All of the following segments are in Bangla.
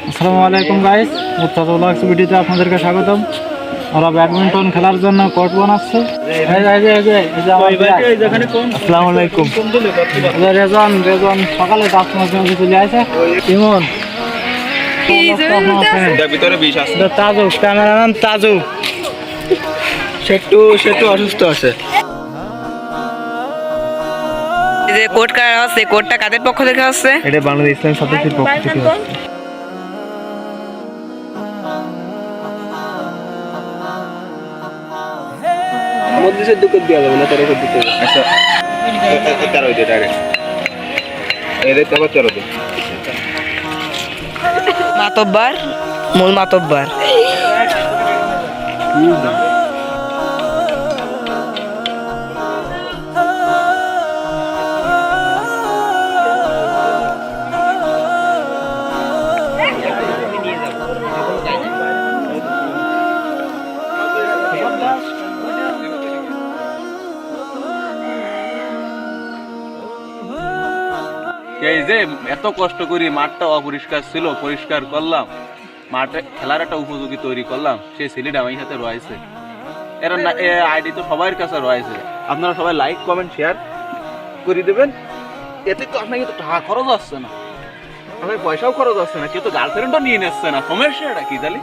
আসসালামু আলাইকুম গাইস, মুর্তজা ব্লগস ভিডিওতে আপনাদেরকে স্বাগতম। ওরা ব্যাডমিন্টন খেলার জন্য কোর্ট বানাচ্ছে। আসসালামু আলাইকুম। রেজন সকালে 10 মাঝে চলে আসে। ইমন ভিতরে বিষ আছে। তাজু ক্যামেরাম্যান তাজু সেটু অসুস্থ আছে। যে কোর্ট কারা আছে, কোর্টটা কাদের পক্ষ থেকে আছে? এটা বাংলাদেশ ইসলাম সদস্যের পক্ষ থেকে। মধ্যে দুঃখ দেওয়া যাবে না, তার উপর দিতে হবে। আচ্ছা তার ওই যেটা এদের তো আবার তেরো দিন মাতব্বার, মূল মাতব্বার। এই যে এত কষ্ট করি, মাঠটা অপরিষ্কার ছিল, পরিষ্কার করলাম, মাঠে খেলার একটা উপযোগী তৈরি করলাম, সেই ছেলেটা আমার সাথে রয়েছে। এরা না আইডি তো সবার কাছে রয়েছে। আপনারা সবাই লাইক কমেন্ট শেয়ার করে দেবেন। এতে তো আপনাকে তো টাকা খরচ আসছে না, আপনার পয়সাও খরচ আসছে না, কেউ তো গার্লফ্রেন্ডও নিয়ে নিচ্ছে না। সমস্যাটা কি তাহলে?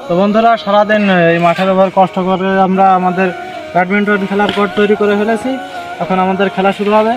তো বন্ধুরা, সারাদিন এই মাঠের উপর কষ্ট করে আমরা আমাদের ব্যাডমিন্টন খেলার কোর্ট তৈরি করে ফেলেছি। এখন আমাদের খেলা শুরু হবে।